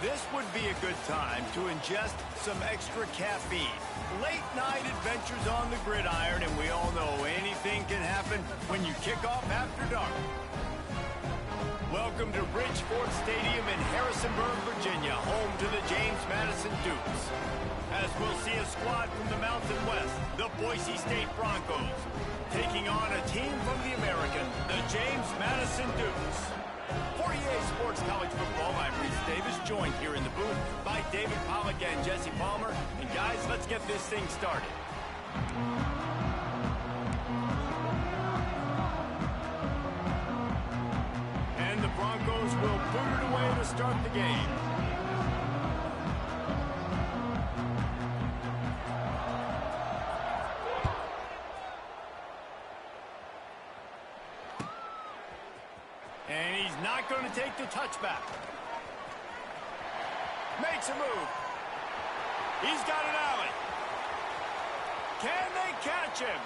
This would be a good time to ingest some extra caffeine. Late night adventures on the gridiron, and we all know anything can happen when you kick off after dark. Welcome to Bridgeport Stadium in Harrisonburg, Virginia, home to the James Madison Dukes. As we'll see a squad from the Mountain West, the Boise State Broncos, taking on a team from the American, the James Madison Dukes. For EA Sports College Football, I'm Reese Davis, joined here in the booth by David Pollack and Jesse Palmer. And guys, let's get this thing started. And the Broncos will boot it away to start the game. And he's not going to take the touchback. Makes a move. He's got an alley. Can they catch him?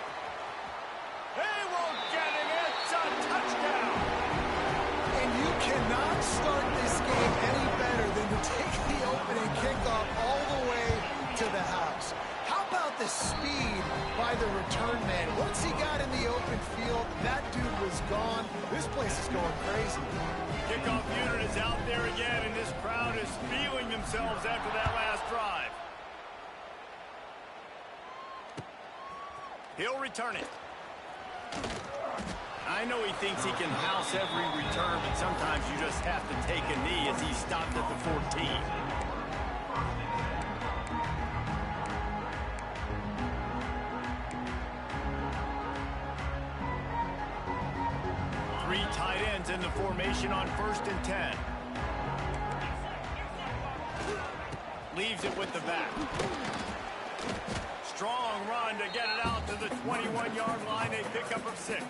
They won't get him. It's a touchdown. And you cannot start this game any better than to take the opening kickoff all the way to the house. How about the speed by the return man? Once he got in the open field, that dude was gone. This place is going crazy. Kickoff unit is out there again, and this crowd is feeling themselves after that last drive. He'll return it. I know he thinks he can house every return, but sometimes you just have to take a knee as he stopped at the 14. Three tight ends in the formation on 1st and 10. Leaves it with the back. Strong run to get it out to the 21-yard line, a pickup of 6.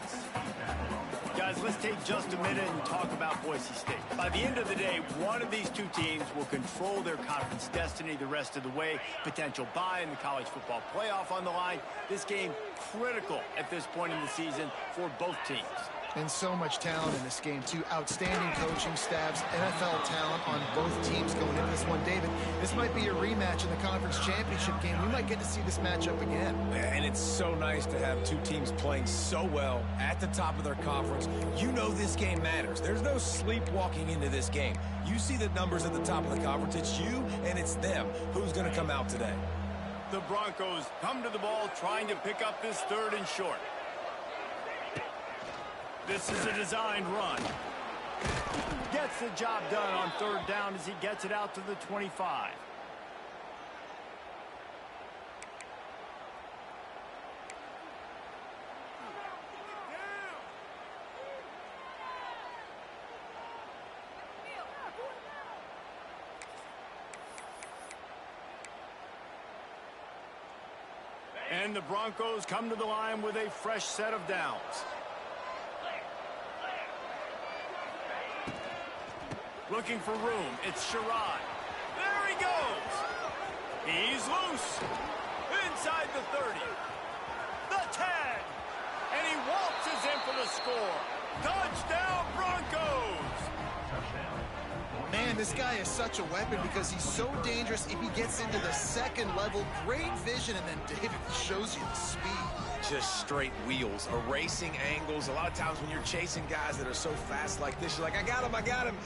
Guys, let's take just a minute and talk about Boise State. By the end of the day, one of these two teams will control their conference destiny the rest of the way. Potential bye in the college football playoff on the line. This game critical at this point in the season for both teams. And so much talent in this game, too. Outstanding coaching staffs, NFL talent on both teams going into this one. David, this might be a rematch in the conference championship game. We might get to see this matchup again. And it's so nice to have two teams playing so well at the top of their conference. You know this game matters. There's no sleepwalking into this game. You see the numbers at the top of the conference. It's you and it's them. Who's going to come out today? The Broncos come to the ball trying to pick up this 3rd and short. This is a designed run. Gets the job done on 3rd down as he gets it out to the 25. And the Broncos come to the line with a fresh set of downs. Looking for room. It's Sherrod. There he goes. He's loose. Inside the 30. The 10. And he waltzes in for the score. Touchdown, Broncos. Man, this guy is such a weapon because he's so dangerous if he gets into the 2nd level. Great vision, and then David shows you the speed. Just straight wheels, erasing angles. A lot of times when you're chasing guys that are so fast like this, you're like, I got him, I got him.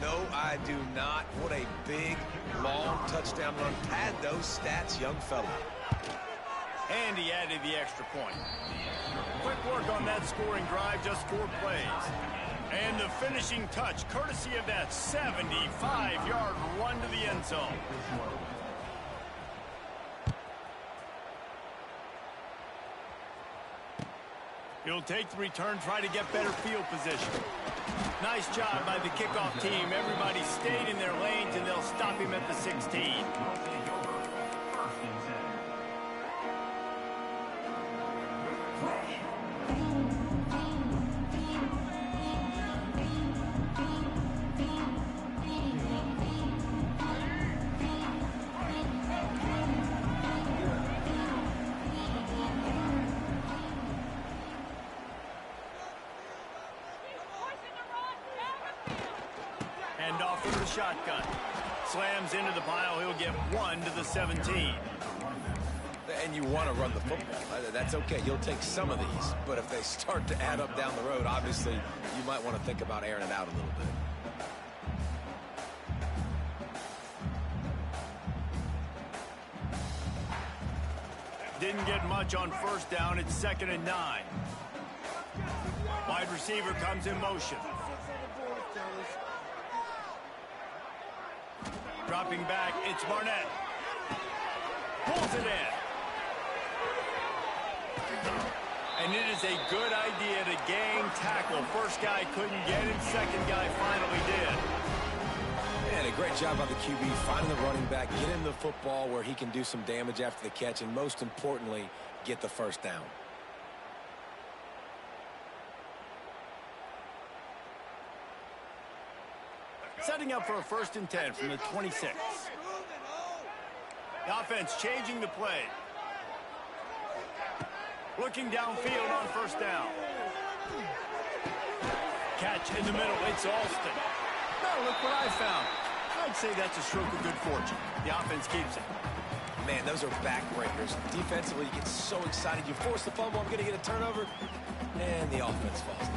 No, I do not. What a big, long touchdown run. Pad those stats, young fella. And he added the extra point. Quick work on that scoring drive, just 4 plays. And the finishing touch, courtesy of that 75-yard run to the end zone. He'll take the return, try to get better field position. Nice job by the kickoff team. Everybody stayed in their lanes, and they'll stop him at the 16. Shotgun. Slams into the pile. He'll get 1 to the 17. And you want to run the football. That's okay. You'll take some of these. But if they start to add up down the road, obviously, you might want to think about airing it out a little bit. Didn't get much on first down. It's 2nd and 9. Wide receiver comes in motion. Dropping back, it's Barnett. Pulls it in. And it is a good idea to gang tackle. First guy couldn't get it, second guy finally did. And a great job by the QB finding the running back, get him the football where he can do some damage after the catch, and most importantly, get the first down. Setting up for a 1st and 10 from the 26. The offense changing the play. Looking downfield on first down. Catch in the middle. It's Alston. Now look what I found. I'd say that's a stroke of good fortune. The offense keeps it. Man, those are backbreakers. Defensively, you get so excited. You force the fumble. I'm going to get a turnover. And the offense falls.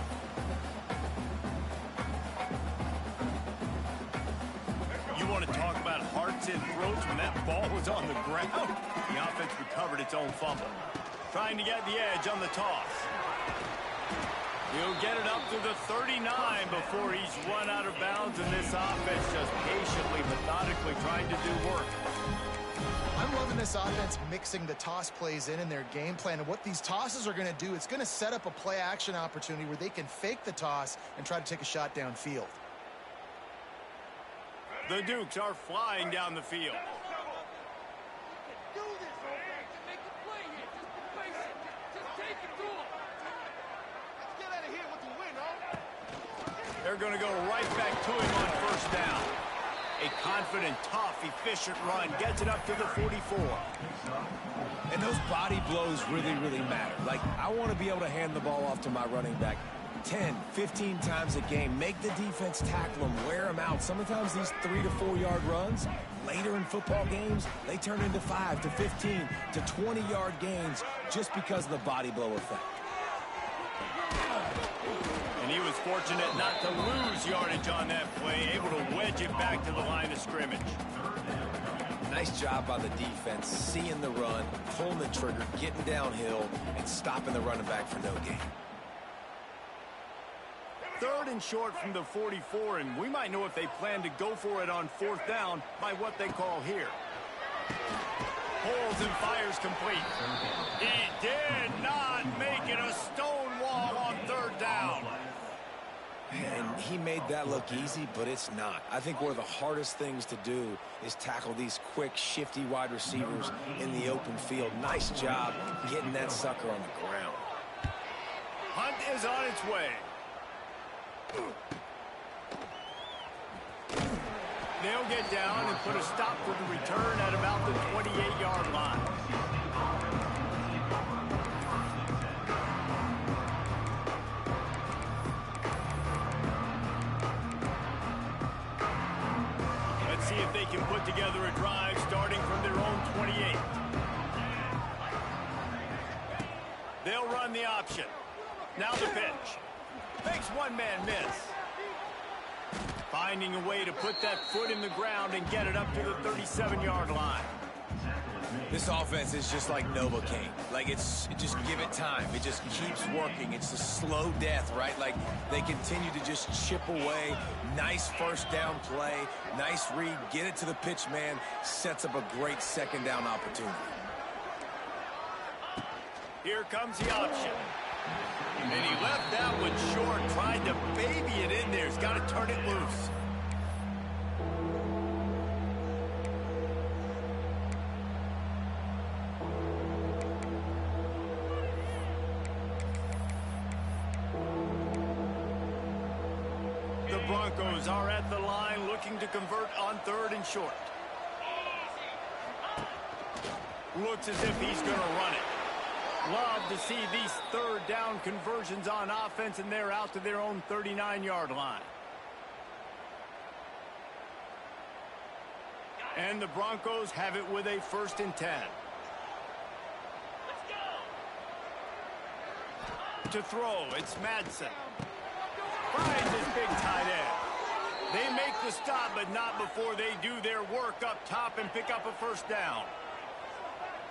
You want to talk about hearts and throats when that ball was on the ground? The offense recovered its own fumble. Trying to get the edge on the toss. He'll get it up to the 39 before he's run out of bounds, and this offense just patiently, methodically trying to do work. I'm loving this offense mixing the toss plays in their game plan. And what these tosses are going to do, it's going to set up a play-action opportunity where they can fake the toss and try to take a shot downfield. The Dukes are flying down the field. They're going to go right back to him on first down. A confident, tough, efficient run gets it up to the 44. And those body blows really, really matter. Like, I want to be able to hand the ball off to my running back 10, 15 times a game. Make the defense tackle them, wear them out. Sometimes these 3 to 4 yard runs, later in football games, they turn into 5 to 15 to 20 yard gains just because of the body blow effect. And he was fortunate not to lose yardage on that play, able to wedge it back to the line of scrimmage. Nice job by the defense, seeing the run, pulling the trigger, getting downhill, and stopping the running back for no gain. 3rd and short from the 44, and we might know if they plan to go for it on 4th down by what they call here. Pulls and fires complete. He did not make it a stone wall on 3rd down. And he made that look easy, but it's not. I think one of the hardest things to do is tackle these quick, shifty wide receivers in the open field. Nice job getting that sucker on the ground. Hunt is on its way. They'll get down and put a stop to the return at about the 28-yard line. Let's see if they can put together a drive starting from their own 28. They'll run the option. Now the pitch. Makes one man miss. Finding a way to put that foot in the ground and get it up to the 37-yard line. This offense is just like Novocaine. Like, just give it time. It just keeps working. It's a slow death, right? Like, they continue to just chip away. Nice first down play. Nice read. Get it to the pitch man. Sets up a great 2nd down opportunity. Here comes the option. And he left that one short, tried to baby it in there. He's got to turn it loose. The Broncos are at the line looking to convert on 3rd and short. Looks as if he's going to run it. Love to see these 3rd down conversions on offense, and they're out to their own 39-yard line. And the Broncos have it with a 1st and 10. To throw, it's Madsen. Finds his big tight end. They make the stop, but not before they do their work up top and pick up a 1st down.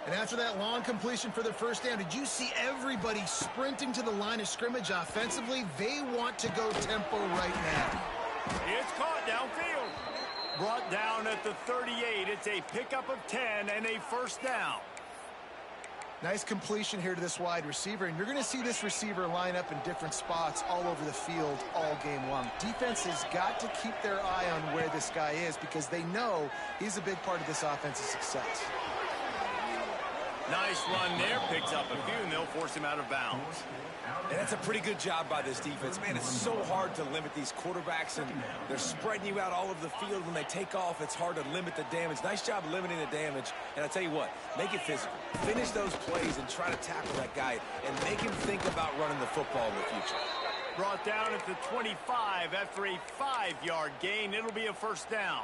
And after that long completion for the 1st down, did you see everybody sprinting to the line of scrimmage offensively? They want to go tempo right now. It's caught downfield. Brought down at the 38. It's a pickup of 10 and a 1st down. Nice completion here to this wide receiver, and you're going to see this receiver line up in different spots all over the field all game long. Defense has got to keep their eye on where this guy is because they know he's a big part of this offense's success. Nice run there, picks up a few, and they'll force him out of bounds. And that's a pretty good job by this defense. Man, it's so hard to limit these quarterbacks, and they're spreading you out all over the field. When they take off, it's hard to limit the damage. Nice job limiting the damage. And I tell you what, make it physical. Finish those plays and try to tackle that guy and make him think about running the football in the future. Brought down at the 25 after a 5-yard gain. It'll be a 1st down.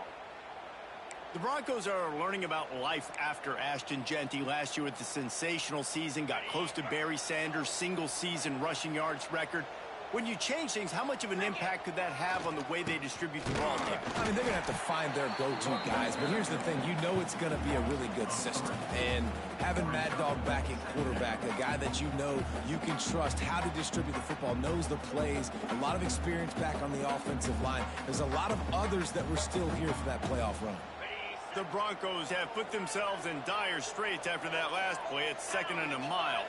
The Broncos are learning about life after Ashton Jeanty last year with the sensational season, got close to Barry Sanders' single-season rushing yards record. When you change things, how much of an impact could that have on the way they distribute the ball? I mean, they're going to have to find their go-to guys, but here's the thing. You know it's going to be a really good system. And having Mad Dog back in quarterback, a guy that you know you can trust how to distribute the football, knows the plays, a lot of experience back on the offensive line. There's a lot of others that were still here for that playoff run. The Broncos have put themselves in dire straits after that last play. It's 2nd and a mile.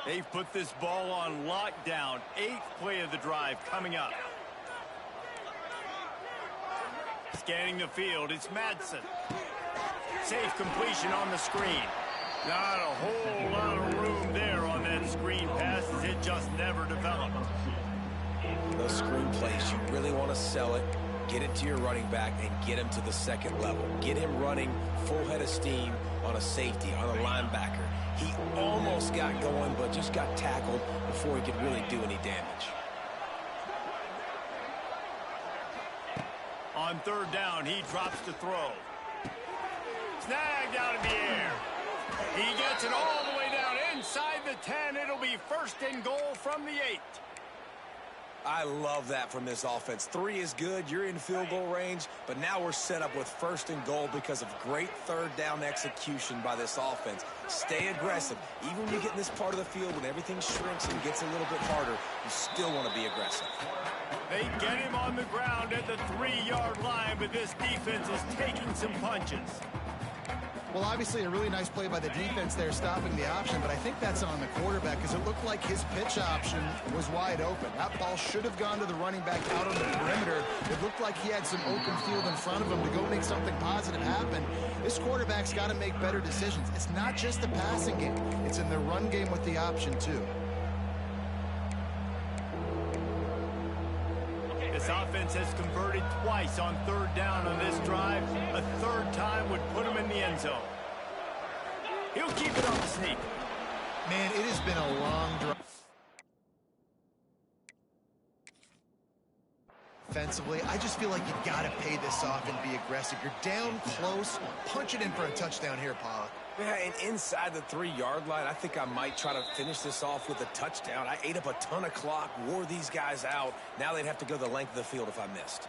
They've put this ball on lockdown. 8th play of the drive coming up. Scanning the field, it's Madsen. Safe completion on the screen. Not a whole lot of room there on that screen pass as it just never developed. Those screen plays, you really want to sell it, get it to your running back, and get him to the 2nd level. Get him running full head of steam on a safety, on a linebacker. He almost got going, but just got tackled before he could really do any damage. On 3rd down, he drops to throw. Snagged out of the air. He gets it all the way down inside the 10. It'll be 1st and goal from the 8. I love that from this offense. 3 is good. You're in field goal range, but now we're set up with 1st and goal because of great 3rd down execution by this offense. Stay aggressive. Even when you get in this part of the field, when everything shrinks and gets a little bit harder, you still want to be aggressive. They get him on the ground at the 3-yard line, but this defense is taking some punches. Well, obviously a really nice play by the defense there stopping the option, but I think that's on the quarterback because it looked like his pitch option was wide open. That ball should have gone to the running back out on the perimeter. It looked like he had some open field in front of him to go make something positive happen. This quarterback's got to make better decisions. It's not just the passing game. It's in the run game with the option, too. This offense has converted twice on 3rd down on this drive. A 3rd time would put him in the end zone. He'll keep it on the sneak. Man, it has been a long drive. Offensively, I just feel like you got to pay this off and be aggressive. You're down close. Punch it in for a touchdown here, Pollock. Yeah, and inside the 3-yard line, I think I might try to finish this off with a touchdown. I ate up a ton of clock, wore these guys out. Now they'd have to go the length of the field if I missed.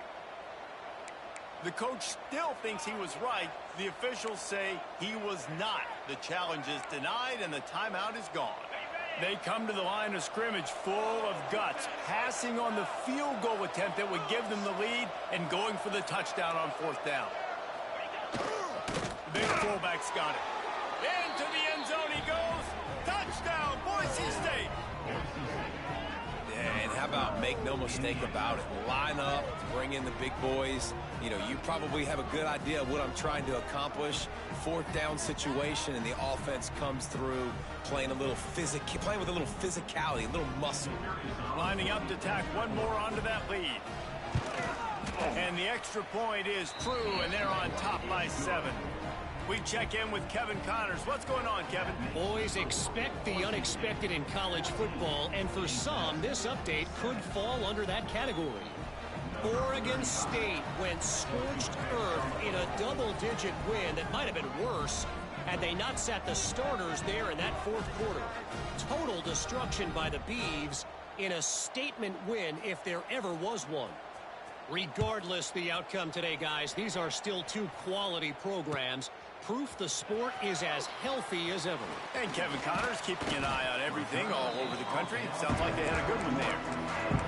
The coach still thinks he was right. The officials say he was not. The challenge is denied, and the timeout is gone. They come to the line of scrimmage full of guts, passing on the field goal attempt that would give them the lead and going for the touchdown on 4th down. The big fullback's got it. Into the end zone he goes. Touchdown, Boise State. Yeah, and how about make no mistake about it? Line up, bring in the big boys. You know, you probably have a good idea of what I'm trying to accomplish. Fourth down situation, and the offense comes through playing with a little physicality, a little muscle. Lining up to tack one more onto that lead. And the extra point is true, and they're on top by 7. We check in with Kevin Connors. What's going on, Kevin? Boys, expect the unexpected in college football, and for some, this update could fall under that category. Oregon State went scorched earth in a double-digit win that might have been worse had they not sat the starters there in that fourth quarter. Total destruction by the Beavs in a statement win if there ever was one. Regardless the outcome today, guys, these are still two quality programs. Proof the sport is as healthy as ever. And Kevin Connors keeping an eye on everything all over the country. It sounds like they had a good one there.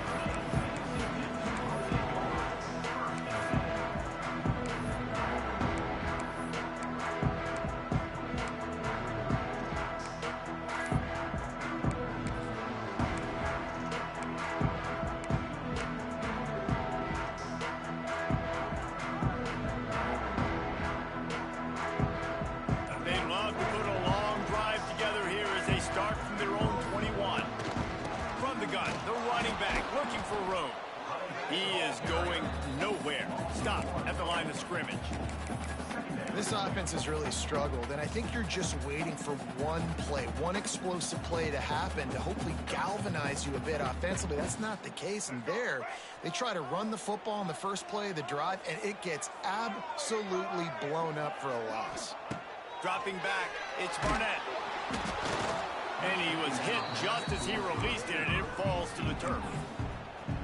He is going nowhere. Stop at the line of scrimmage. This offense has really struggled, and I think you're just waiting for one play, one explosive play to happen to hopefully galvanize you a bit offensively. That's not the case, and there they try to run the football in the first play of the drive, and it gets absolutely blown up for a loss. Dropping back, it's Barnett. And he was hit just as he released it, and it falls to the turf.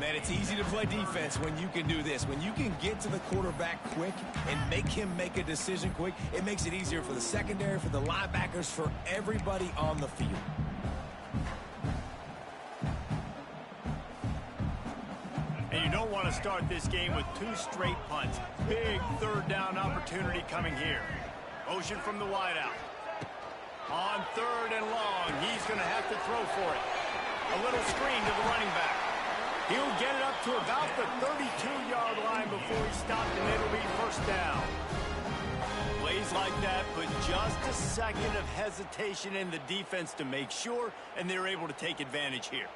Man, it's easy to play defense when you can do this. When you can get to the quarterback quick and make him make a decision quick, it makes it easier for the secondary, for the linebackers, for everybody on the field. And you don't want to start this game with 2 straight punts. Big third down opportunity coming here. Motion from the wideout. On 3rd and long, he's going to have to throw for it. A little screen to the running back. He'll get it up to about the 32-yard line before he stopped, and it'll be first down. Plays like that put just a second of hesitation in the defense to make sure, and they're able to take advantage here.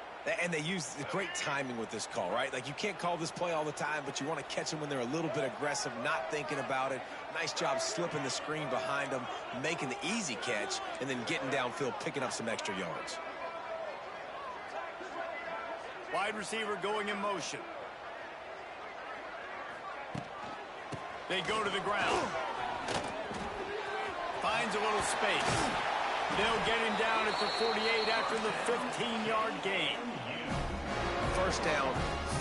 And they use great timing with this call, right? Like, you can't call this play all the time, but you want to catch them when they're a little bit aggressive, not thinking about it. Nice job slipping the screen behind them, making the easy catch, and then getting downfield, picking up some extra yards. Wide receiver going in motion. They go to the ground. Finds a little space. They'll get him down at the 48 after the 15-yard gain. First down,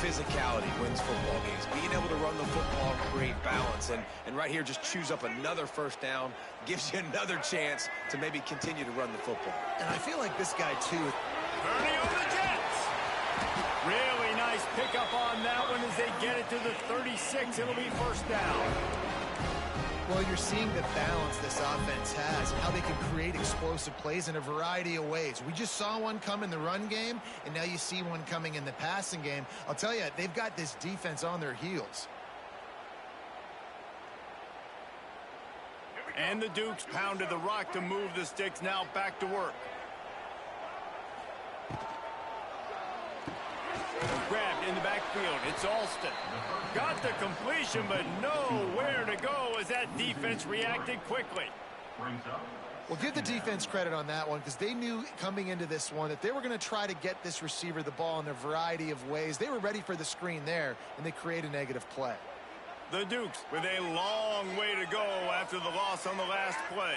physicality wins football games. Being able to run the football, create balance, and right here just choose up another first down, gives you another chance to maybe continue to run the football. And I feel like this guy, too. Purdy on the Jets. Really nice pickup on that one as they get it to the 36. It'll be first down. Well, you're seeing the balance this offense has, how they can create explosive plays in a variety of ways. We just saw one come in the run game, and now you see one coming in the passing game. I'll tell you, they've got this defense on their heels. And the Dukes pounded the rock to move the sticks, now back to work. Grabbed in the backfield. It's Alston. Got the completion, but nowhere to go as that defense reacted quickly. Well, give the defense credit on that one because they knew coming into this one that they were going to try to get this receiver the ball in a variety of ways. They were ready for the screen there, and they create a negative play. The Dukes with a long way to go after the loss on the last play.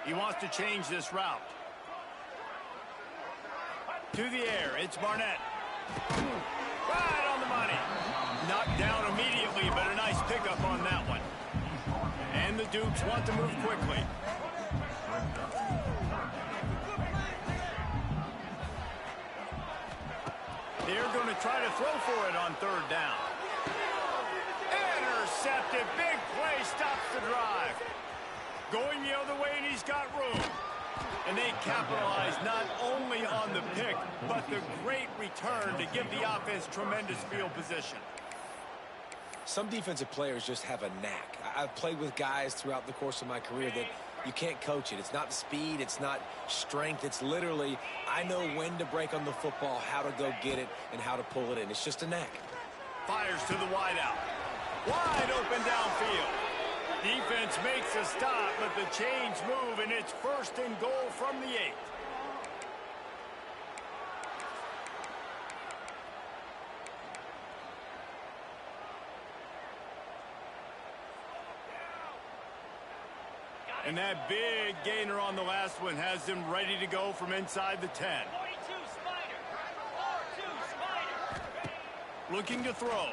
He wants to change this route. To the air, it's Barnett. Right on the money. Knocked down immediately, but a nice pickup on that one. And the Dukes want to move quickly. They're going to try to throw for it on 3rd down. intercepted. Big play stops the drive. Going the other way, and he's got room. And they capitalize not only on the pick, but the great return to give the offense tremendous field position. Some defensive players just have a knack. I've played with guys throughout the course of my career that you can't coach it. It's not speed, it's not strength. It's literally, I know when to break on the football, how to go get it, and how to pull it in. It's just a knack. Fires to the wideout. Wide open downfield. Defense makes a stop, but the chains move, and it's 1st and goal from the 8. And that big gainer on the last one has them ready to go from inside the 10. 42 Spider. Looking to throw.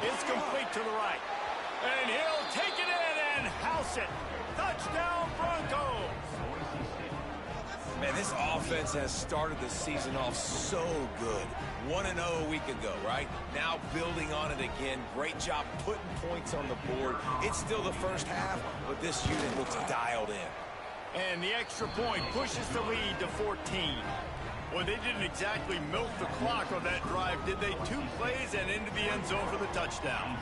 It's complete to the right. And he'll take it in and house it. Touchdown, Broncos. Man, this offense has started the season off so good. 1-0 a week ago, right? Now building on it again. Great job putting points on the board. It's still the first half, but this unit looks dialed in. And the extra point pushes the lead to 14. Well, they didn't exactly milk the clock on that drive, did they? 2 plays and into the end zone for the touchdown.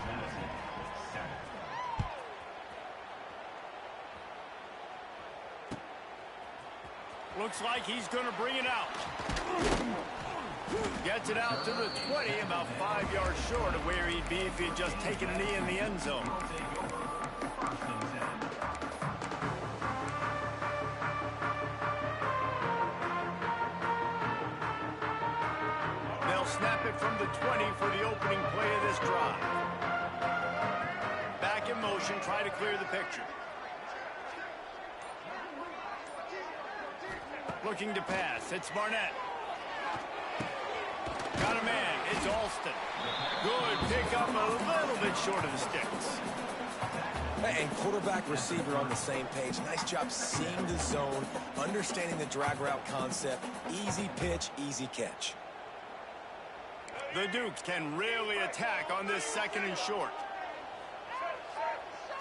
Looks like he's going to bring it out. Gets it out to the 20, about 5 yards short of where he'd be if he had just taken a knee in the end zone. They'll snap it from the 20 for the opening play of this drive. Back in motion, try to clear the picture. Looking to pass. It's Barnett. Got a man. It's Alston. Good pick up, a little bit short of the sticks. And quarterback receiver on the same page. Nice job seeing the zone, understanding the drag route concept. Easy pitch, easy catch. The Dukes can really attack on this 2nd and short.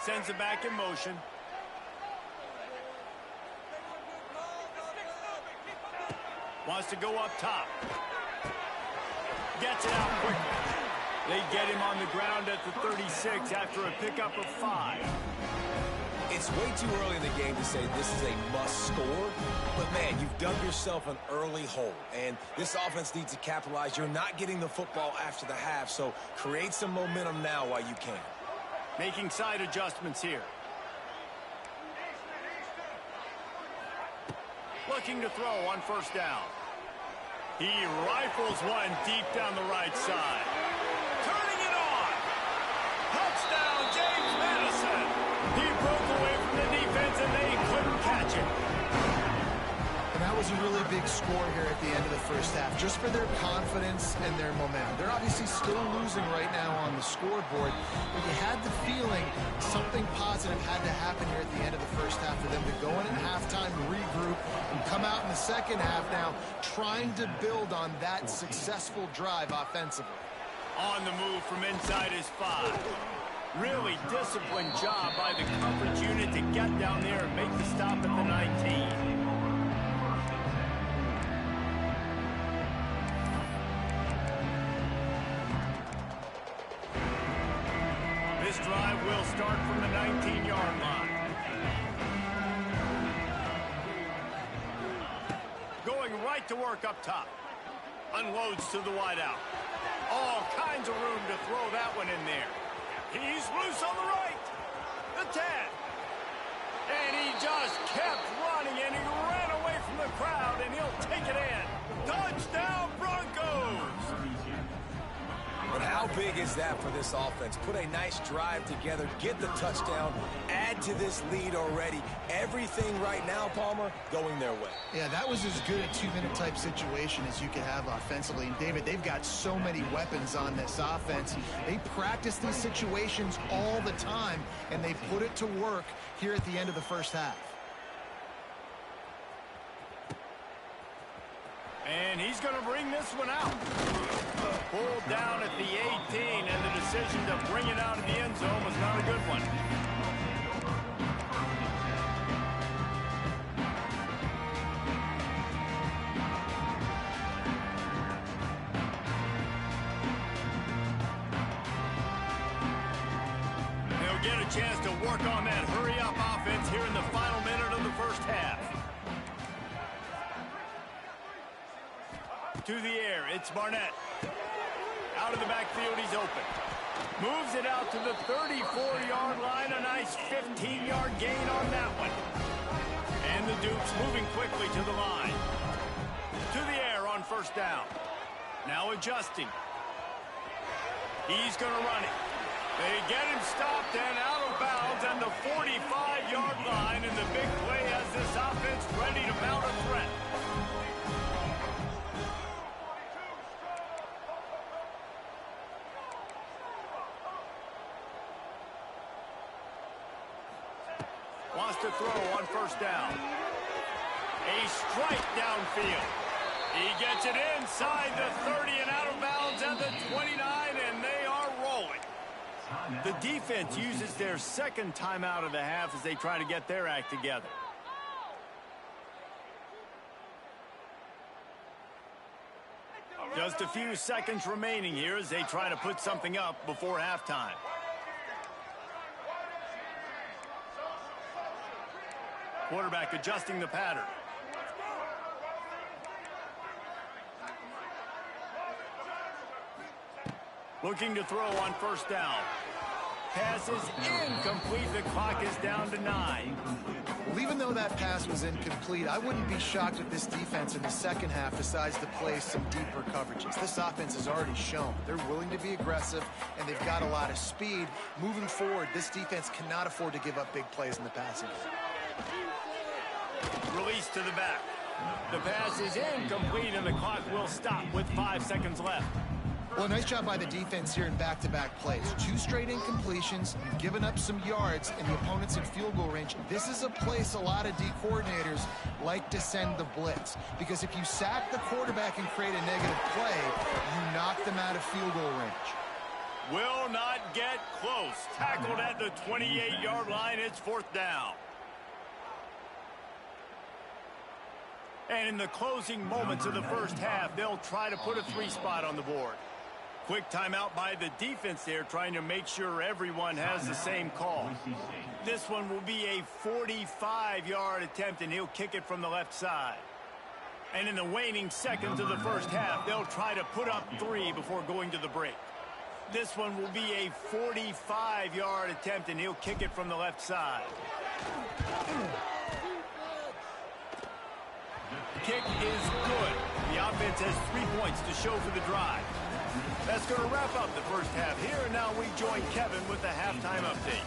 Sends it back in motion. Wants to go up top. Gets it out quickly. They get him on the ground at the 36 after a pickup of 5. It's way too early in the game to say this is a must score, but man, you've dug yourself an early hole, and this offense needs to capitalize. You're not getting the football after the half, so create some momentum now while you can. Making side adjustments here. Looking to throw on 1st down. He rifles one deep down the right side. Turning it on. Touchdown, James Madison. He broke away from the defense, and they couldn't catch it. And that was a really big score here at the end of the first half, just for their confidence and their momentum. They're obviously still losing right now on the scoreboard, but you had the feeling something positive had to happen here at the end of the first half for them to go in at halftime, regroup, and come out in the second half now trying to build on that successful drive offensively. On the move from inside his 5. Really disciplined job by the coverage unit to get down there and make the stop at the 19. This drive will start from the 19-yard line. Going right to work up top. Unloads to the wideout. All kinds of room to throw that one in there. He's loose on the right. The 10. And he just kept running, and he ran away from the crowd, and he'll take it in. Touchdown, Broncos! But how big is that for this offense? Put a nice drive together, get the touchdown, add to this lead already. Everything right now, Palmer, going their way. Yeah, that was as good a 2-minute type situation as you could have offensively. And David, they've got so many weapons on this offense. They practice these situations all the time, and they put it to work here at the end of the first half. And he's going to bring this one out. Pulled down at the 18, and the decision to bring it out of the end zone was not a good one. They'll get a chance to work on that hurry-up offense here in the final minute of the first half. To the air, it's Barnett. Out of the backfield, he's open. Moves it out to the 34-yard line. A nice 15-yard gain on that one. And the Dukes moving quickly to the line. To the air on first down. Now adjusting. He's going to run it. They get him stopped and out of bounds on the 45-yard line. And the big play has this offense ready to mount a threat. Wants to throw on first down. A strike downfield. He gets it inside the 30 and out of bounds at the 29, and they are rolling. The defense uses their second timeout of the half as they try to get their act together. Just a few seconds remaining here as they try to put something up before halftime. Quarterback adjusting the pattern. Looking to throw on first down. Pass is incomplete. The clock is down to 9. Well, even though that pass was incomplete, I wouldn't be shocked if this defense in the second half decides to play some deeper coverages. This offense has already shown they're willing to be aggressive, and they've got a lot of speed. Moving forward, this defense cannot afford to give up big plays in the passing game. Release to the back. The pass is incomplete, and the clock will stop with 5 seconds left. Well, nice job by the defense here in back-to-back plays. 2 straight incompletions. You've given up some yards, and the opponent's in field goal range. This is a place a lot of D coordinators like to send the blitz, because if you sack the quarterback and create a negative play, you knock them out of field goal range. Will not get close. Tackled at the 28-yard line. It's fourth down. And in the closing moments of the first half, they'll try to put a 3 spot on the board. Quick timeout by the defense there, trying to make sure everyone has the same call. This one will be a 45-yard attempt, and he'll kick it from the left side. And in the waning seconds of the first half, they'll try to put up 3 before going to the break. This one will be a 45-yard attempt, and he'll kick it from the left side. Kick is good. The offense has 3 points to show for the drive. That's going to wrap up the first half here, and now we join Kevin with the halftime update.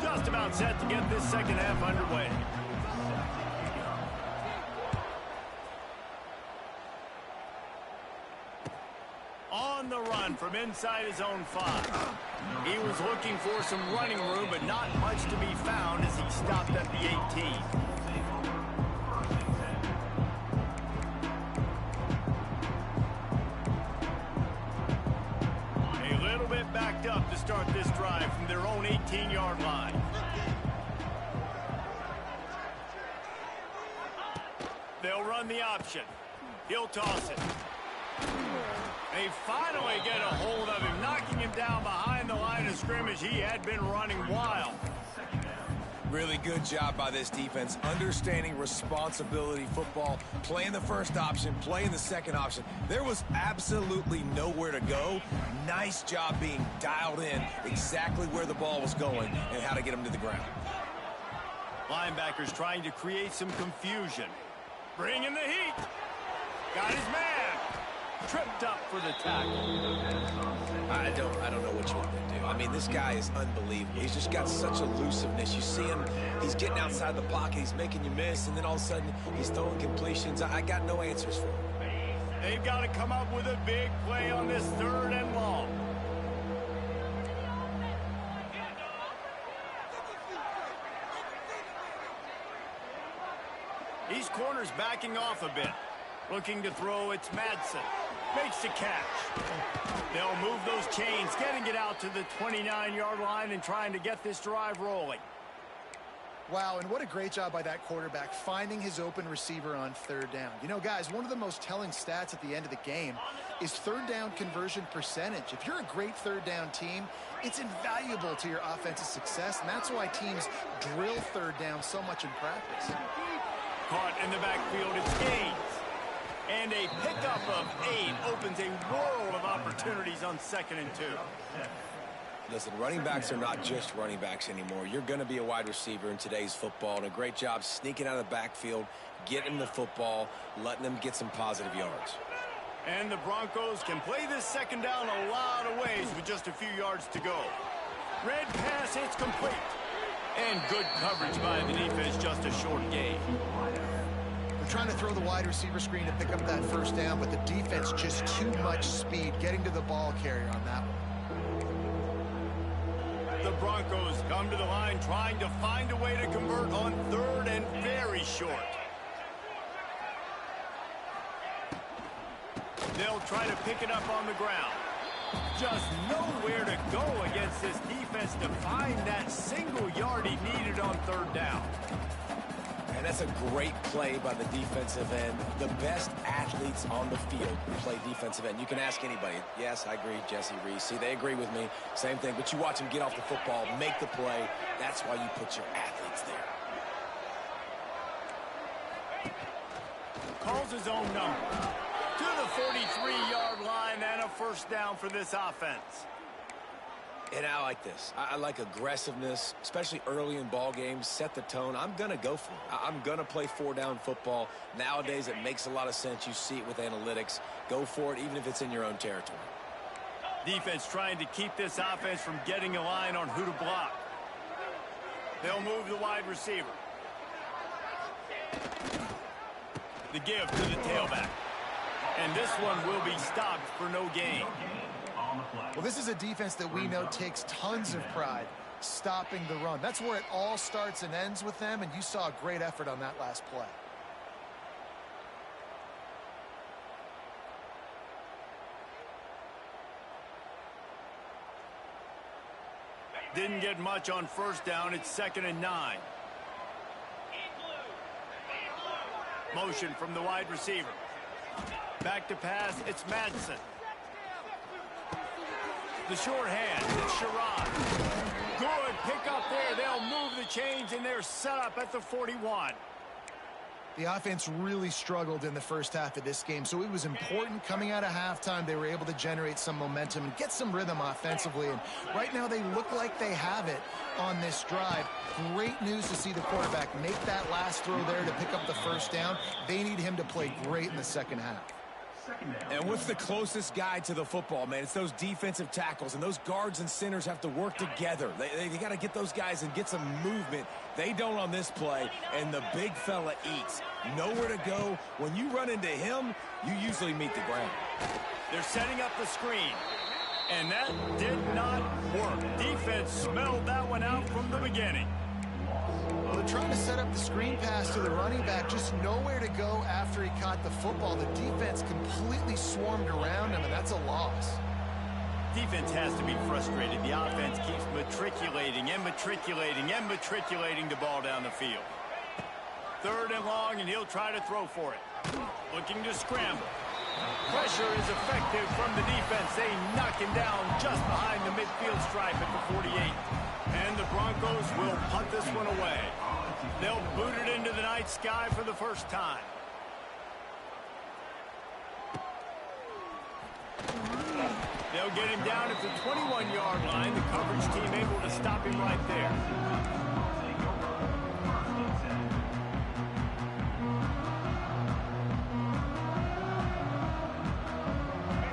Just about set to get this second half underway. On the run from inside his own 5. He was looking for some running room, but not much to be found as he stopped at the 18. A little bit backed up to start this drive from their own 18-yard line. They'll run the option. He'll toss it. They finally get a hold of him, knocking him down behind the line of scrimmage. He had been running wild. Really good job by this defense, understanding responsibility football, playing the first option, playing the second option. There was absolutely nowhere to go. Nice job being dialed in exactly where the ball was going and how to get him to the ground. Linebackers trying to create some confusion. Bringing the heat. Got his man. Tripped up for the tackle. I don't know what you want to do. I mean, this guy is unbelievable. He's just got such elusiveness. You see him, he's getting outside the pocket, he's making you miss, and then all of a sudden, he's throwing completions. I got no answers for him. They've got to come up with a big play on this 3rd and long. These corners backing off a bit. Looking to throw, it's Madsen. Makes the catch. They'll move those chains, getting it out to the 29-yard line and trying to get this drive rolling. Wow, and what a great job by that quarterback finding his open receiver on third down. You know, guys, one of the most telling stats at the end of the game is third down conversion percentage. If you're a great third down team, it's invaluable to your offensive success, and that's why teams drill third down so much in practice. Caught in the backfield, it's Gaines. And a pickup of 8 opens a world of opportunities on 2nd and 2. Listen, running backs are not just running backs anymore. You're going to be a wide receiver in today's football, and a great job sneaking out of the backfield, getting the football, letting them get some positive yards. And the Broncos can play this 2nd down a lot of ways with just a few yards to go. Red pass, it's complete. And good coverage by the defense, just a short gain. They're trying to throw the wide receiver screen to pick up that first down, but the defense just too much speed getting to the ball carrier on that one. The Broncos come to the line trying to find a way to convert on 3rd and very short. They'll try to pick it up on the ground. Just nowhere to go against this defense to find that single yard he needed on 3rd down. And that's a great play by the defensive end. The best athletes on the field play defensive end. You can ask anybody. Yes, I agree, Jesse Reese. See, they agree with me. Same thing. But you watch them get off the football, make the play. That's why you put your athletes there. Calls his own number. To the 43-yard line and a first down for this offense. And I like this. I like aggressiveness, especially early in ball games. Set the tone. I'm going to go for it. I'm going to play 4-down football. Nowadays, it makes a lot of sense. You see it with analytics. Go for it, even if it's in your own territory. Defense trying to keep this offense from getting a line on who to block. They'll move the wide receiver. The give to the tailback. And this one will be stopped for no gain. Well, this is a defense that we know takes tons of pride stopping the run. That's where it all starts and ends with them, and you saw a great effort on that last play. Didn't get much on first down. It's 2nd and 9. Motion from the wide receiver. Back to pass, it's Madsen. The short hand, it's Sherrod. Good pick up there. They'll move the chains, and they're set up at the 41. The offense really struggled in the first half of this game, so it was important coming out of halftime. They were able to generate some momentum and get some rhythm offensively, and right now they look like they have it on this drive. Great news to see the quarterback make that last throw there to pick up the first down. They need him to play great in the second half. And what's the closest guy to the football, man? It's those defensive tackles, and those guards and centers have to work together. They got to get those guys and get some movement. They don't on this play, and the big fella eats. Nowhere to go. When you run into him, you usually meet the ground. They're setting up the screen, and that did not work. Defense smelled that one out from the beginning. Well, they're trying to set up the screen pass to the running back, just nowhere to go after he caught the football. The defense completely swarmed around him, and that's a loss. Defense has to be frustrated. The offense keeps matriculating and matriculating and matriculating the ball down the field. 3rd and long, and he'll try to throw for it. Looking to scramble. Pressure is effective from the defense. They knock him down just behind the midfield stripe at the 48. And the Broncos will punt this one away. They'll boot it into the night sky for the first time. They'll get him down at the 21-yard line. The coverage team able to stop him right there.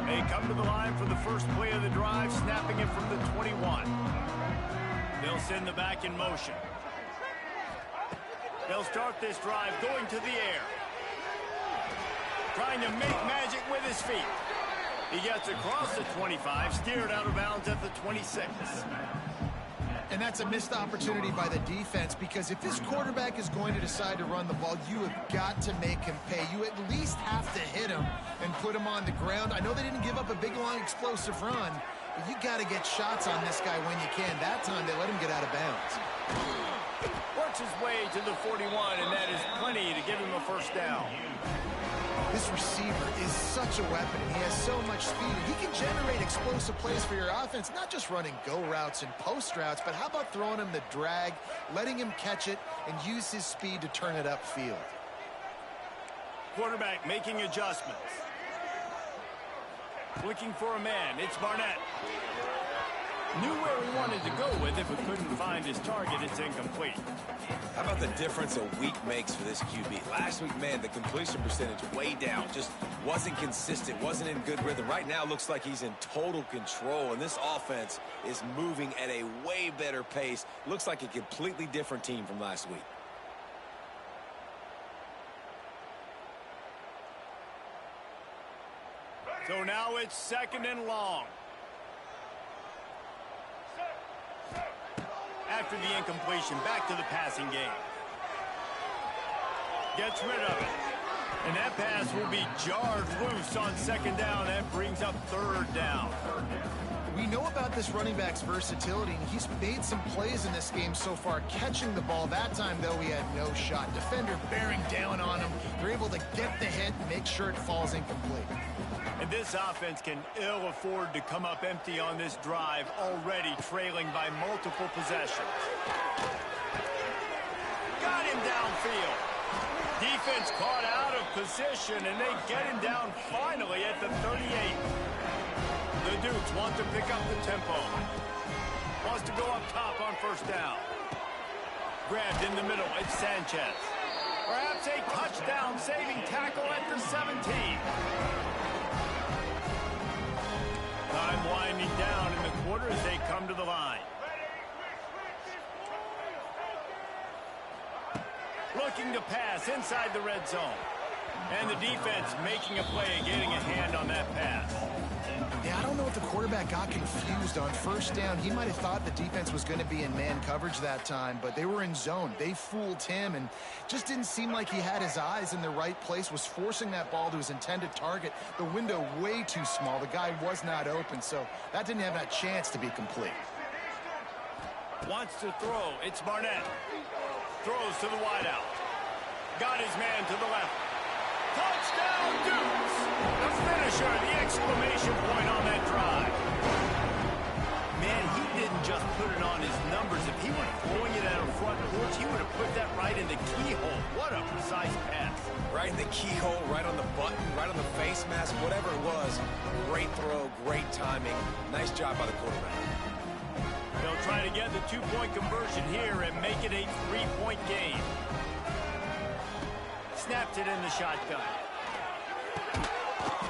They come to the line for the first play of the drive, snapping it from the 21. They'll send the back in motion. They'll start this drive going to the air. Trying to make magic with his feet. He gets across the 25, steered out of bounds at the 26. And that's a missed opportunity by the defense, because if this quarterback is going to decide to run the ball, you have got to make him pay. You at least have to hit him and put him on the ground. I know they didn't give up a big, long, explosive run, but you got to get shots on this guy when you can. That time, they let him get out of bounds. Works his way to the 41, and that is plenty to give him a first down. This receiver is such a weapon, and he has so much speed. And he can generate explosive plays for your offense, not just running go routes and post routes, but how about throwing him the drag, letting him catch it, and use his speed to turn it upfield. Quarterback making adjustments. Looking for a man. It's Barnett. Knew where he wanted to go with it, but couldn't find his target. It's incomplete. How about the difference a week makes for this QB? Last week, man, the completion percentage way down. Just wasn't consistent, wasn't in good rhythm. Right now, looks like he's in total control, and this offense is moving at a way better pace. Looks like a completely different team from last week. So now it's 2nd and long. After the incompletion, back to the passing game. Gets rid of it. And that pass will be jarred loose on 2nd down. That brings up 3rd down. We know about this running back's versatility, and he's made some plays in this game so far, catching the ball. That time, though, he had no shot. Defender bearing down on him. They're able to get the hit and make sure it falls incomplete. And this offense can ill afford to come up empty on this drive, already trailing by multiple possessions. Got him downfield. Defense caught out of position, and they get him down finally at the 38. The Dukes want to pick up the tempo. Wants to go up top on 1st down. Grabbed in the middle. It's Sanchez. Perhaps a touchdown-saving tackle at the 17. Time winding down in the quarter as they come to the line. Looking to pass inside the red zone. And the defense making a play, getting a hand on that pass. Yeah, I don't know if the quarterback got confused on 1st down. He might have thought the defense was going to be in man coverage that time, but they were in zone. They fooled him, and just didn't seem like he had his eyes in the right place, was forcing that ball to his intended target. The window way too small. The guy was not open, so that didn't have that chance to be complete. Wants to throw. It's Barnett. Throws to the wideout. Got his man to the left. Touchdown, Dukes! The finisher, the exclamation point on that drive. Man, he didn't just put it on his numbers. If he were throwing it at a front porch, he would have put that right in the keyhole. What a precise pass. Right in the keyhole, right on the button, right on the face mask, whatever it was. Great throw, great timing. Nice job by the quarterback. They'll try to get the 2-point conversion here and make it a 3-point game. Snapped it in the shotgun.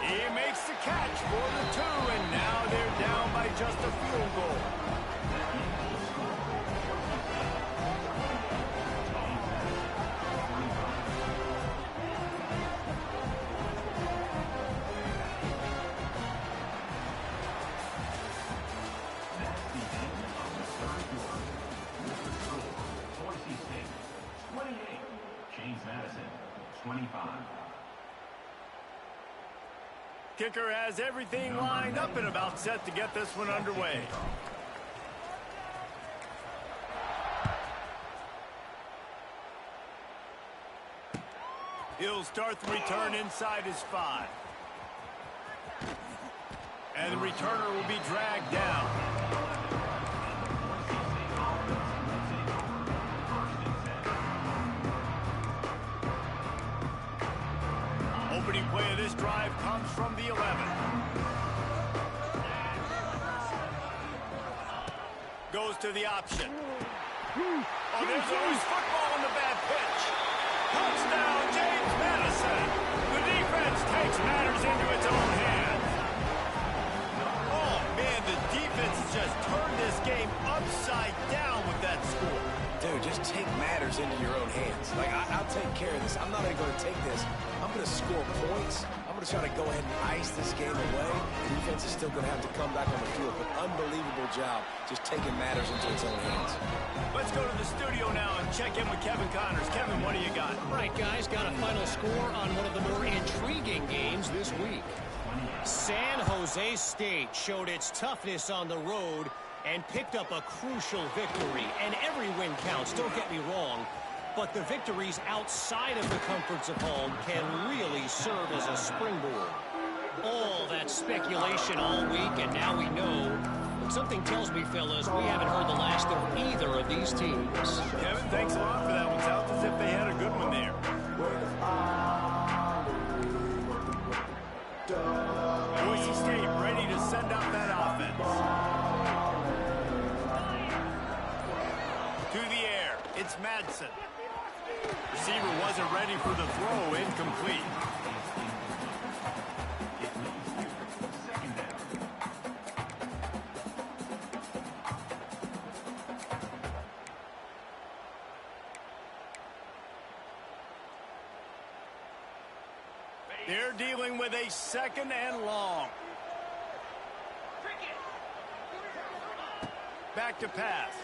He makes the catch for the 2, and now they're down by just a field goal. Boise State, 28. James Madison, 25. Kicker has everything lined up and about set to get this one underway. He'll start the return inside his 5. And the returner will be dragged down. Opening play of this drive comes from the 11. Goes to the option. Oh, there's a loose football on the bad pitch. Touchdown, James Madison. The defense takes matters into its own hands. Oh, man, the defense has just turned this game upside down with that score. Dude, just take matters into your own hands. Like, I'll take care of this. I'm not even going to take this. I'm going to score points. I'm able to try to go ahead and ice this game away. The defense is still going to have to come back on the field. But unbelievable job just taking matters into its own hands. Let's go to the studio now and check in with Kevin Connors. Kevin, what do you got? All right, guys, got a final score on one of the more intriguing games this week. San Jose State showed its toughness on the road and picked up a crucial victory. And every win counts, don't get me wrong. But the victories outside of the comforts of home can really serve as a springboard. All that speculation all week, and now we know. But something tells me, fellas, we haven't heard the last of either of these teams. Kevin, thanks a lot for that one. Sounds as if they had a good one there. Boise State ready to send out that offense. To the air, it's Madsen. Receiver wasn't ready for the throw, incomplete. They're dealing with a 2nd and long. Back to pass.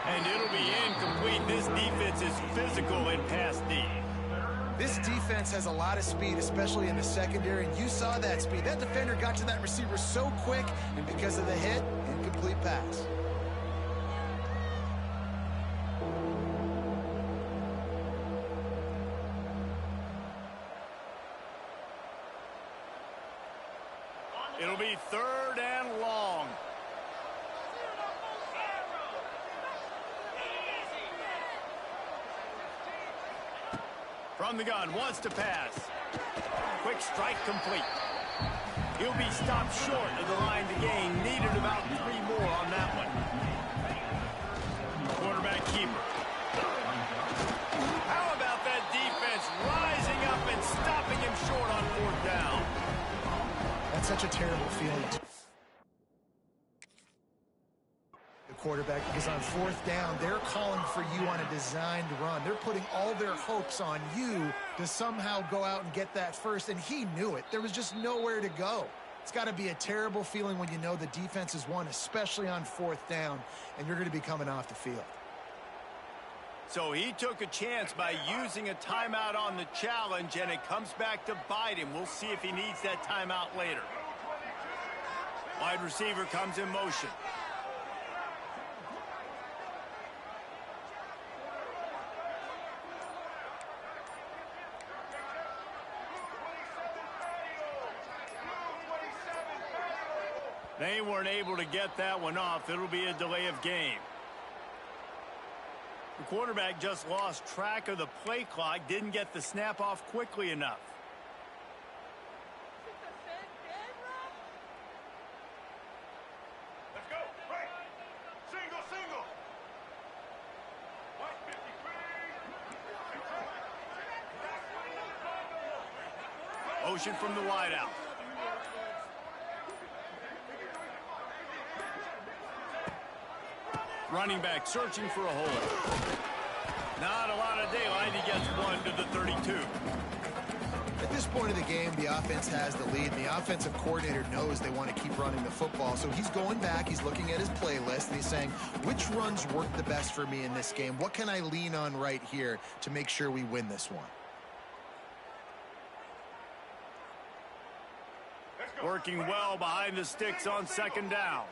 And it'll be incomplete. This defense is physical in pass D. This defense has a lot of speed, especially in the secondary, and you saw that speed. That defender got to that receiver so quick, and because of the hit, incomplete pass. It'll be 3rd and long. From the gun, wants to pass. Quick strike complete. He'll be stopped short of the line to gain. Needed about 3 more on that one. Quarterback keeper. How about that defense rising up and stopping him short on 4th down? That's such a terrible feeling. Quarterback, because on 4th down they're calling for you on a designed run. They're putting all their hopes on you to somehow go out and get that first, and he knew it. There was just nowhere to go. It's got to be a terrible feeling when you know the defense has won, especially on 4th down, and you're going to be coming off the field. So he took a chance by using a timeout on the challenge, and it comes back to bite him. We'll see if he needs that timeout later. Wide receiver comes in motion. They weren't able to get that one off. It'll be a delay of game. The quarterback just lost track of the play clock, didn't get the snap off quickly enough. Let's go. Right. Single, single. White 53. Motion from the wideout. Running back searching for a hole. Not a lot of daylight. He gets 1 to the 32. At this point of the game, the offense has the lead. The offensive coordinator knows they want to keep running the football. So he's going back, he's looking at his playlist, and he's saying, which runs work the best for me in this game? What can I lean on right here to make sure we win this one? Working well behind the sticks on 2nd down.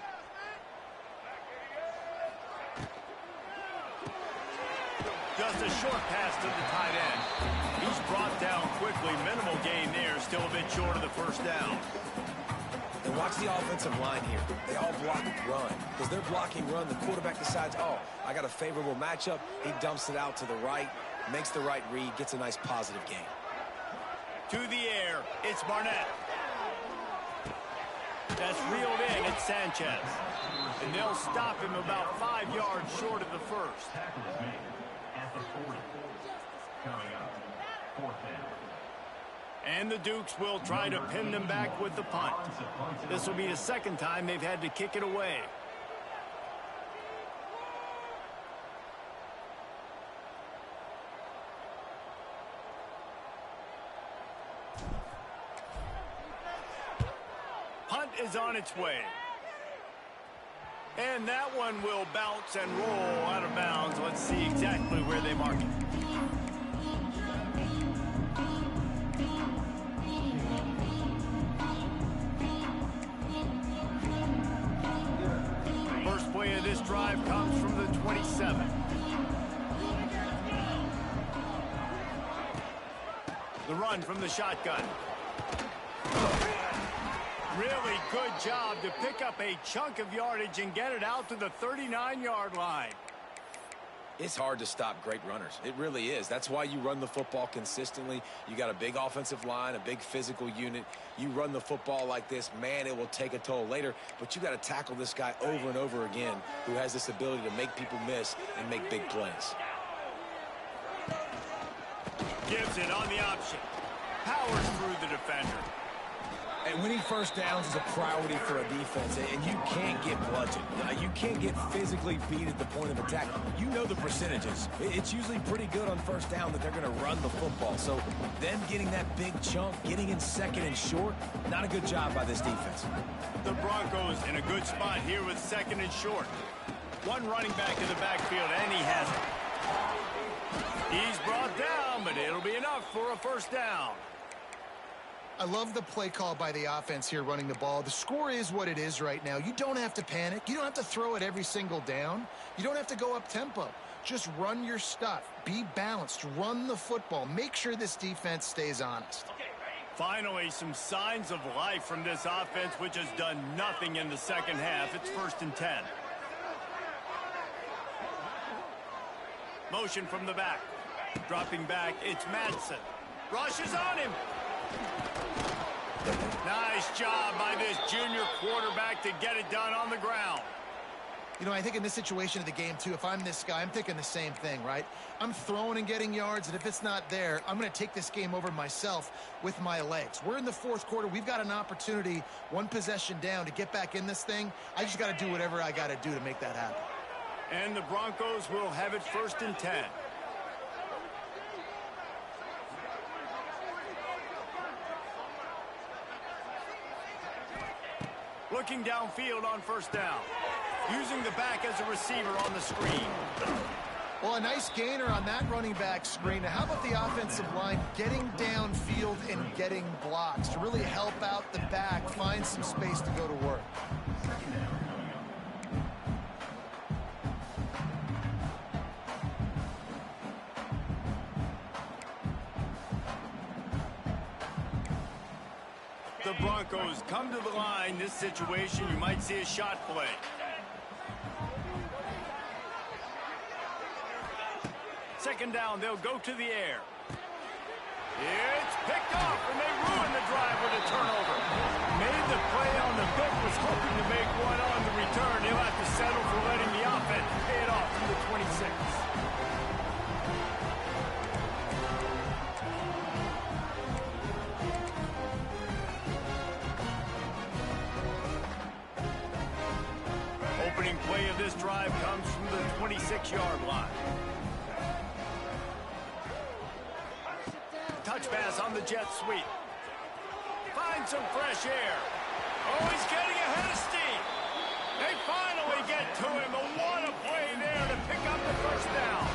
Just a short pass to the tight end. He's brought down quickly. Minimal gain there. Still a bit short of the 1st down. And watch the offensive line here. They all block run. Because they're blocking run, the quarterback decides, oh, I got a favorable matchup. He dumps it out to the right, makes the right read, gets a nice positive gain. To the air, it's Barnett. That's reeled in, it's Sanchez. And they'll stop him about 5 yards short of the 1st. Tackles made at the 40. Coming up, 4th down. And the Dukes will try to pin them back with the punt. This will be the 2nd time they've had to kick it away. punt is on its way. And that one will bounce and roll out of bounds. Let's see exactly where they mark it. First play of this drive comes from the 27. The run from the shotgun. Really good job to pick up a chunk of yardage and get it out to the 39-yard line. It's hard to stop great runners. It really is. That's why you run the football consistently. You got a big offensive line, a big physical unit. You run the football like this, man, it will take a toll later. But you got to tackle this guy over and over again who has this ability to make people miss and make big plays. Gibson on the option. Powers through the defender. And winning first downs is a priority for a defense, and you can't get bludgeoned. You can't get physically beat at the point of attack. You know the percentages. It's usually pretty good on first down that they're going to run the football. So them getting that big chunk, getting in second and short, not a good job by this defense. The Broncos in a good spot here with second and short. One running back in the backfield, and he has it. He's brought down, but it'll be enough for a first down. I love the play call by the offense here running the ball. The score is what it is right now. You don't have to panic. You don't have to throw it every single down. You don't have to go up tempo. Just run your stuff. Be balanced. Run the football. Make sure this defense stays honest. Finally, some signs of life from this offense, which has done nothing in the second half. It's 1st and 10. Motion from the back. Dropping back, it's Madsen. Rush is on him. Nice job by this junior quarterback to get it done on the ground. You know, I think in this situation of the game, too, if I'm this guy, I'm thinking the same thing, right? I'm throwing and getting yards, and if it's not there, I'm going to take this game over myself with my legs. We're in the 4th quarter. We've got an opportunity, one possession down, to get back in this thing. I just got to do whatever I got to do to make that happen. And the Broncos will have it 1st and 10. Looking downfield on first down. Using the back as a receiver on the screen. Well, a nice gainer on that running back screen. Now, how about the offensive line getting downfield and getting blocks to really help out the back, find some space to go to work? The Broncos come to the line. This situation, you might see a shot play. Second down, they'll go to the air. It's picked off, and they ruin the drive with a turnover. Made the play on the pick, was hoping to make one on the return. He'll have to settle for letting the offense pay it off from the 26. Opening play of this drive comes from the 26-yard line. Touch pass on the jet sweep. Find some fresh air. Oh, he's getting ahead of steam. They finally get to him. But what a play there to pick up the first down.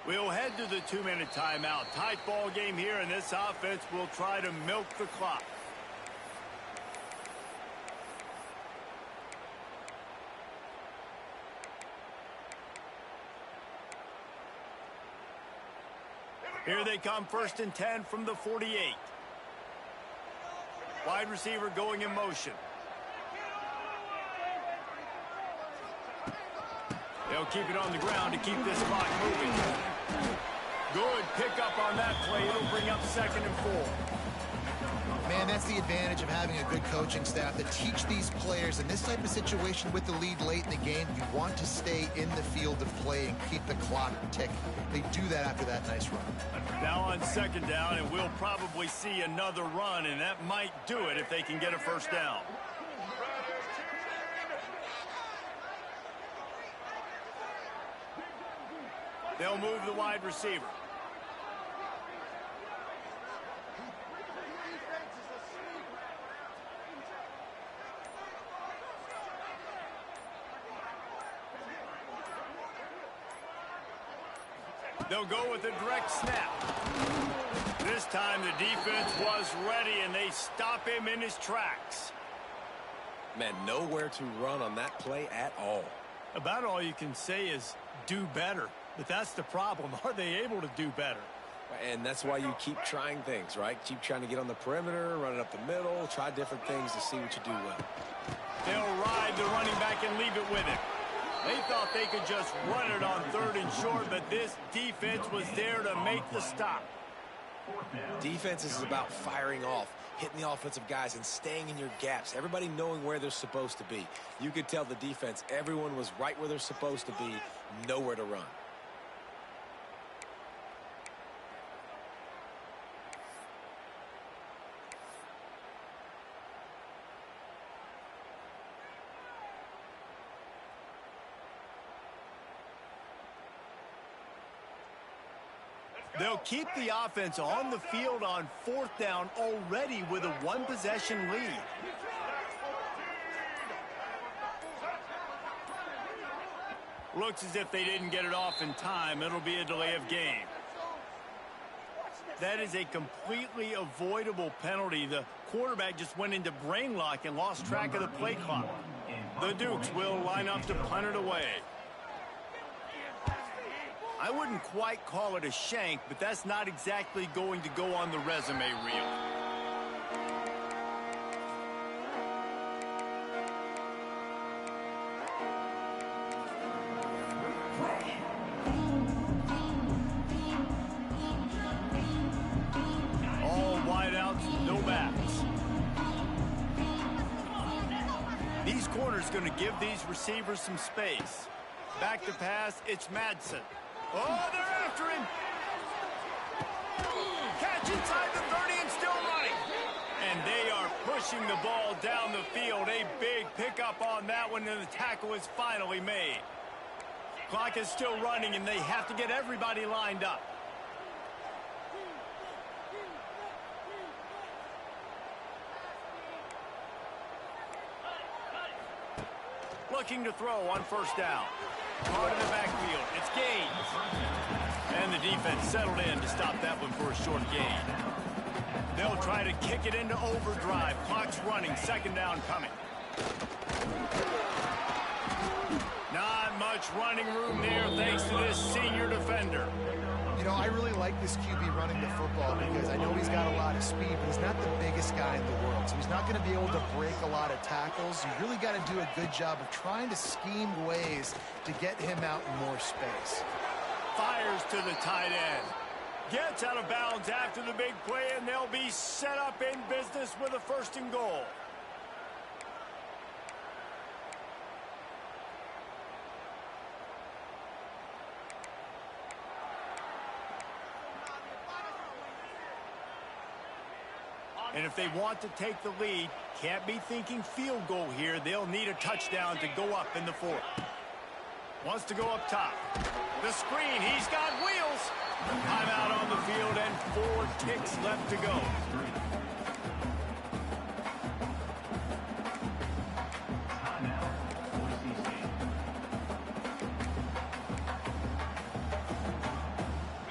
We'll head to the 2-minute timeout. Tight ball game here, and this offense will try to milk the clock. Here they come, 1st and 10 from the 48. Wide receiver going in motion. They'll keep it on the ground to keep this clock moving. Good pickup on that play. It'll bring up 2nd and 4. Man, that's the advantage of having a good coaching staff that teach these players in this type of situation with the lead late in the game. You want to stay in the field of play and keep the clock ticking. They do that after that nice run. Now on 2nd down, and we'll probably see another run, and that might do it if they can get a first down. They'll move the wide receiver. They'll go with a direct snap. This time the defense was ready, and they stop him in his tracks. Man, nowhere to run on that play at all. About all you can say is do better. But that's the problem. Are they able to do better? And that's why you keep trying things, right? Keep trying to get on the perimeter, run it up the middle, try different things to see what you do well. They'll ride the running back and leave it with him. They thought they could just run it on 3rd and short, but this defense was there to make the stop. Defense is about firing off, hitting the offensive guys and staying in your gaps, everybody knowing where they're supposed to be. You could tell the defense, everyone was right where they're supposed to be, nowhere to run. They'll keep the offense on the field on 4th down already with a 1-possession lead. Looks as if they didn't get it off in time. It'll be a delay of game. That is a completely avoidable penalty. The quarterback just went into brain lock and lost track of the play clock. The Dukes will line up to punt it away. I wouldn't quite call it a shank, but that's not exactly going to go on the resume reel. All wideouts, no backs. These corners going to give these receivers some space. Back to pass, it's Madsen. Oh, they're after him. Catch inside the 30 and still running. And they are pushing the ball down the field. A big pickup on that one, and the tackle is finally made. Clock is still running, and they have to get everybody lined up. Looking to throw on 1st down. Hard in the backfield. It's Gaines. And the defense settled in to stop that one for a short gain. They'll try to kick it into overdrive. Clock's running. 2nd down coming. Not much running room there thanks to this senior defender. You know, I really like this QB running the football because I know he's got a lot of speed, but he's not the biggest guy in the world. So he's not going to be able to break a lot of tackles. You really got to do a good job of trying to scheme ways to get him out in more space. Fires to the tight end. Gets out of bounds after the big play, and they'll be set up in business with a 1st and goal. And if they want to take the lead, can't be thinking field goal here. They'll need a touchdown to go up in the 4th. Wants to go up top. The screen, he's got wheels. Timeout on the field and 4 ticks left to go.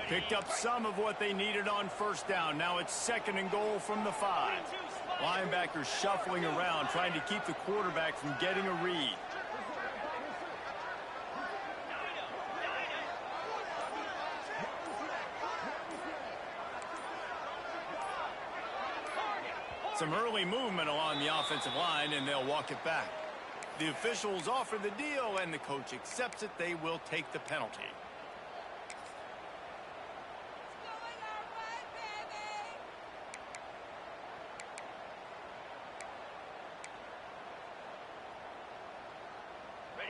Picked up some of what they needed on 1st down. Now it's 2nd and goal from the 5. Linebackers shuffling around, trying to keep the quarterback from getting a read. Some early movement along the offensive line, and they'll walk it back. The officials offer the deal, and the coach accepts it. They will take the penalty.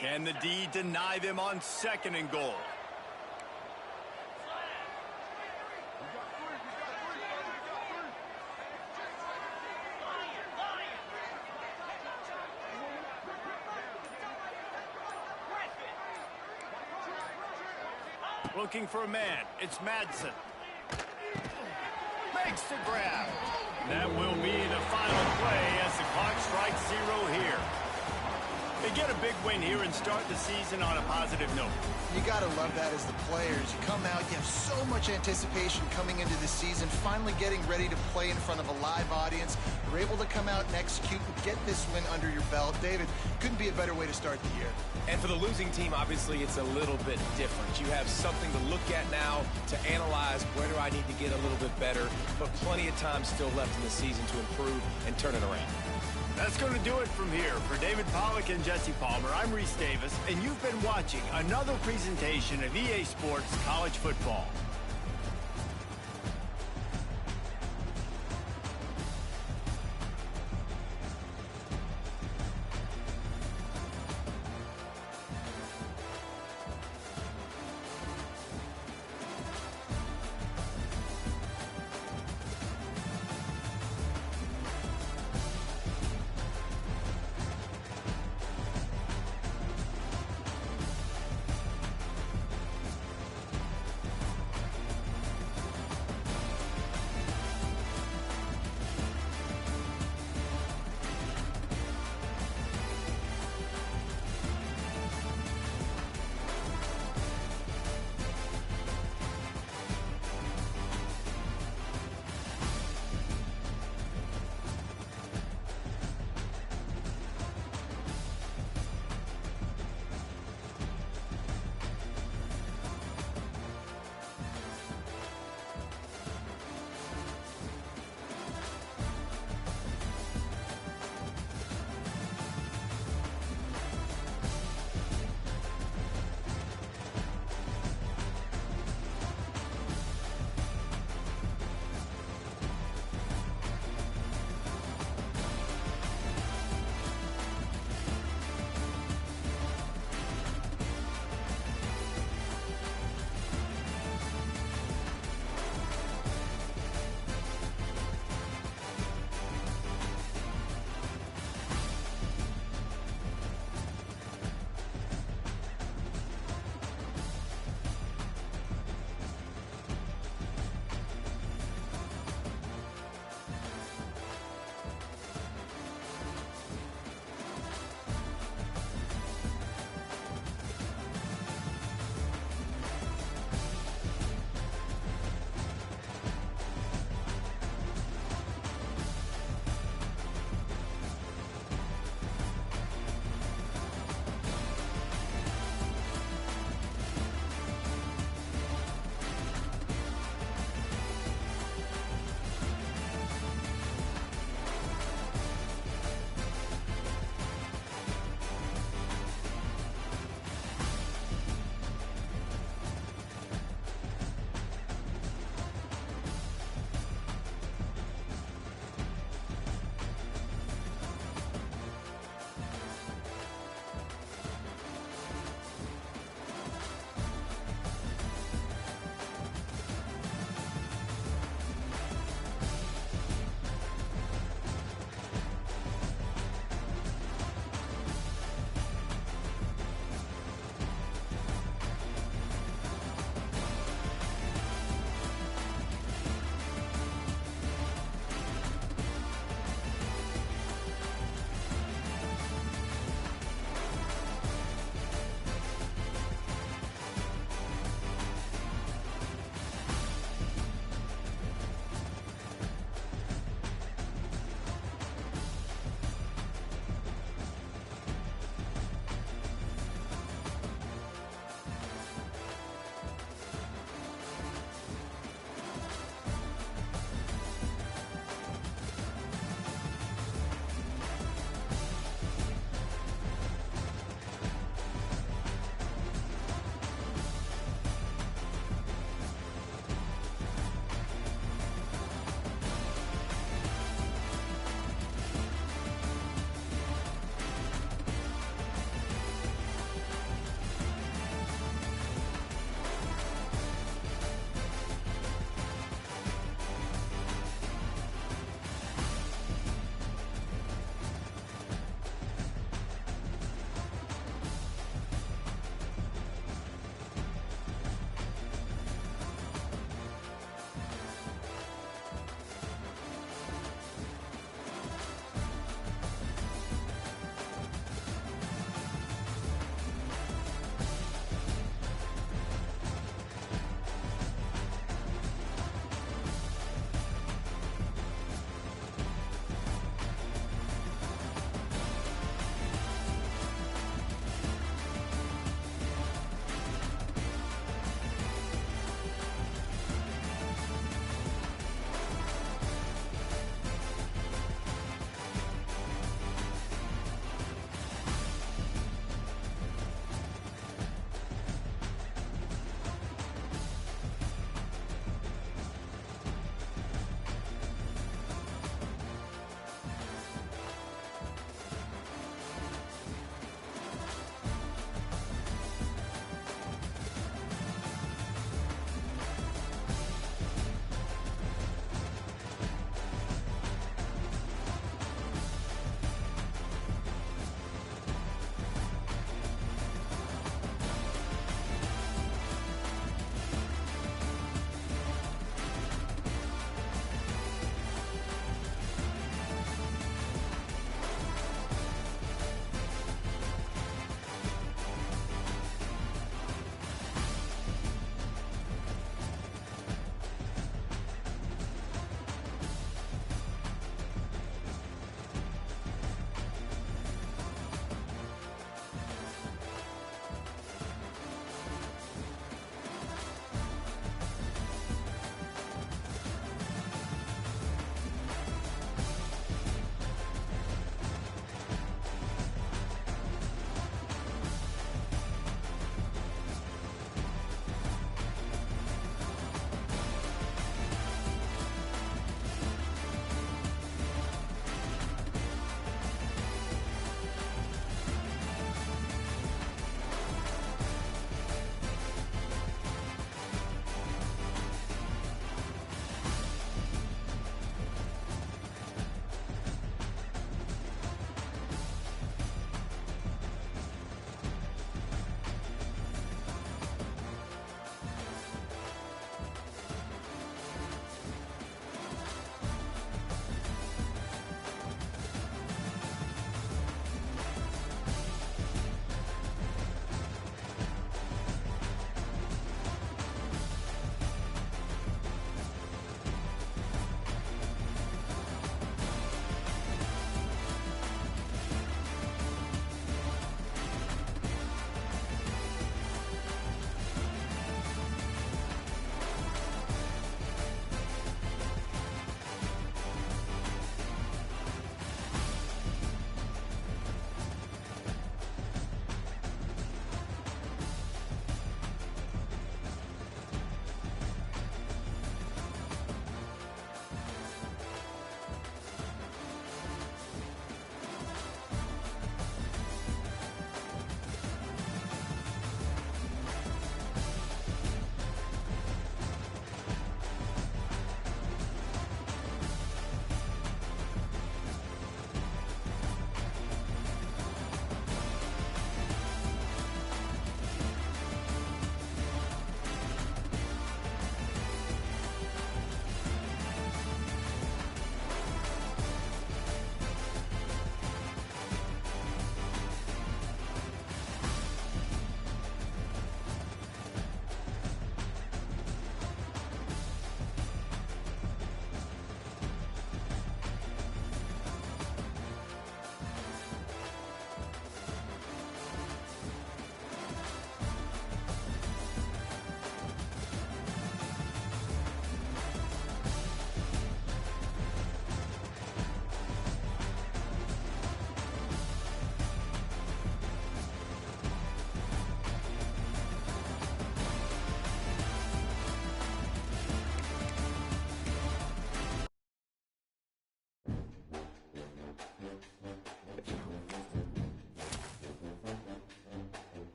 Can the D deny them on 2nd and goal? Looking for a man. It's Madsen. Makes the grab. That will be the final play as the clock strikes 0 here. They get a big win here and start the season on a positive note. You got to love that as the players. You come out, you have so much anticipation coming into the season, finally getting ready to play in front of a live audience. You're able to come out and execute and get this win under your belt. David, couldn't be a better way to start the year. And for the losing team, obviously, it's a little bit different. You have something to look at now to analyze where do I need to get a little bit better, but plenty of time still left in the season to improve and turn it around. That's going to do it from here. For David Pollack and Jesse Palmer, I'm Reese Davis, and you've been watching another presentation of EA Sports College Football.